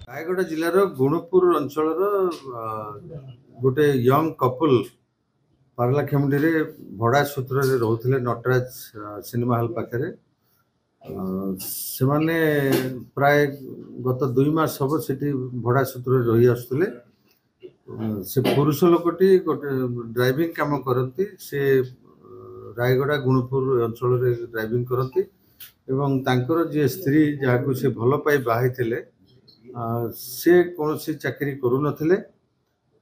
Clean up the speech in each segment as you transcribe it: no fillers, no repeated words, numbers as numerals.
रायगढ़ जिलार गुणुपुर अंचल गोटे young couple Paralakhemundi रे भड़ा सूत्र रे रोते नटराज सिनेमा हॉल पाखे से माने प्राय गत 2 मास हम से भड़ा सूत्र रही आसुले से पुरुष लोकटी गोटे ड्राइविंग काम करती से रायगड़ा गुणुपुर अंचल ड्राइविंग करती एवं तांकर जे स्त्री जहाँ से भल पाई बाहाई थे से कौन सी चाकरी करू नथिले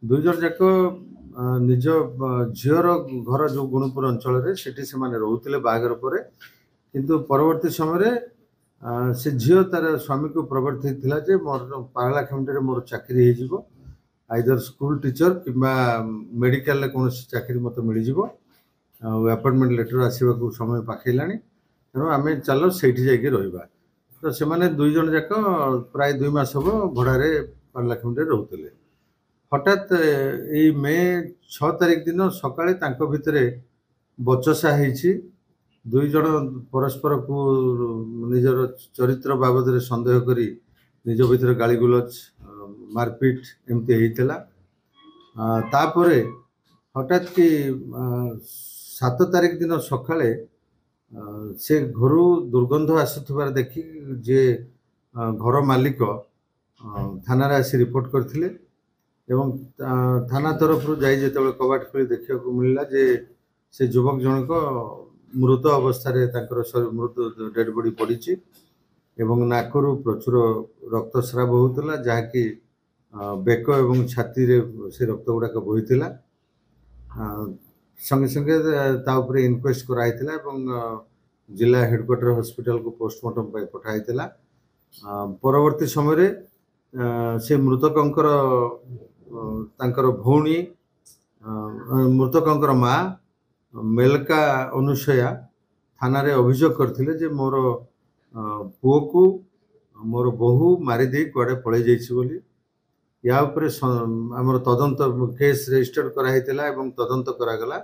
दुई जन जाक निज झीर घर जो गुणुपुर अंचल से माने रोते बाहागर पर किंतु परवर्ती समय से झील तार स्वामी को प्रवर्ती थिला जे मोर पारलाखेमुंडी रे मोर चाकरी हो आइदर स्कूल टीचर कि मेडिकल कौन चाकरी मत मिल जाव अपॉइंटमेंट लेटर आसवा को समय पाखला तेणु आम चल से रहा तो से मैंने 2 जन जाक प्राय 2 मास हम भड़े पारलाखेमुंडी रोते हठात ये मे 6 तारिख दिन सकाଳେ भितर बचसा होती 2 जन परस्पर को निजर चरित्र बाबद सन्देह करी निज भीतर गाली गुलज मारपिट एमती होता तापर हठात कि 7 तारिख दिन सकाळे से घर दुर्गंध आसुथिबार देखी जे घर मालिक थाना आसी रिपोर्ट करथिले एवं थाना तरफ जो कबाट खोली देखा मिलला जे से युवक जनक मृत अवस्था मृत डेड बॉडी पड़ी एवं नाकरू प्रचुर रक्तस्राव होता जहाँकि बेक एवं छाती रे से रक्त गुड़ाक बोहीला संगे संगे ताऊपर इनक्वेस्ट कराई जिला हेडक्वार्टर हॉस्पिटल को पोस्टमार्टम पठाई परवर्ती समय से मृतकंकर भौणी मृतकंकर माँ मेलका अनुसया थाना रे अभियोग करथिले जे मोर पुओ को मोर बहु मारिदे कुआडे पळै जाइछि बोली या उपरे आमर तदंत केस रजिस्टर कराइला एवं तदंत करागला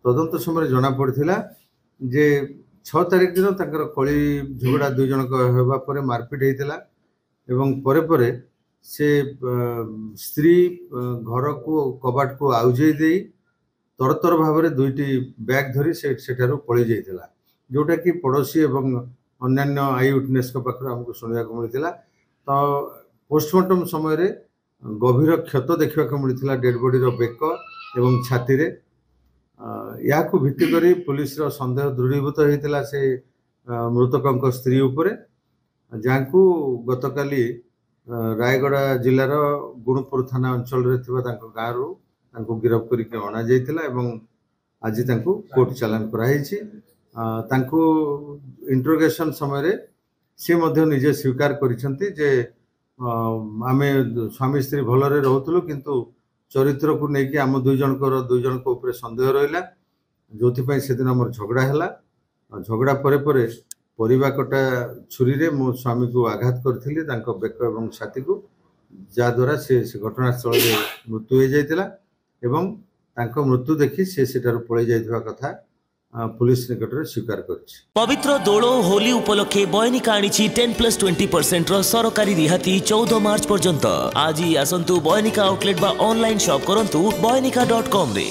तदंत समय जना पड़थिला जे 6 तारिख दिन तांकर कली झगड़ा 2 जन हेबा परे मारपिट हेतिला एवं परे परे से स्त्री घर को कबाट को आउजै देई तरतर भाव में 2टी बैग धरी सेठारु पळै जाइतिला जोटा कि पड़ोसी एवं अन्य आई विटनेस पाखर आमको शुणा मिलता तो पोस्टमार्टम समय गभीर क्षत देखा मिलता डेड बॉडी बेक एवं छाती रे या भित्ति करी पुलिस सन्देह दृढ़ीभूत होता से मृतक स्त्री उपरे जहाँ को गतकाली रायगढ़ जिलार गुणुपुर थाना अंचल गाँव गिरफ करके अणा जाइतिला एवं आज कोर्ट चालान कराई इंट्रोगेशन समय से मध्य निजे स्वीकार करिसेंती जे आमे स्वामी स्त्री भलरे रहउतलु किंतु चरित्र को लेकिन आम 2 जन ऊपर सन्देह रहा जो से दिन आम झगड़ा है झगड़ा परे परे परिवा कटा छुरी रे मो स्वामी को आघात करथिली बेक एवं छाती को जहाद्वारा से घटनास्थल मृत्यु हो जाइतिला एवं तांको मृत्यु देखी से पळै जाइथिबा कथा पुलिस निकट में स्वीकार कर पवित्र दोलो होली उपलक्षे बयनिका आनी 10+20% सरकारी रिहाती 14 मार्च पर्यंत आज आसंतु बयनिका आउटलेट बा ऑनलाइन शॉप करंतु बयनिका.com रे।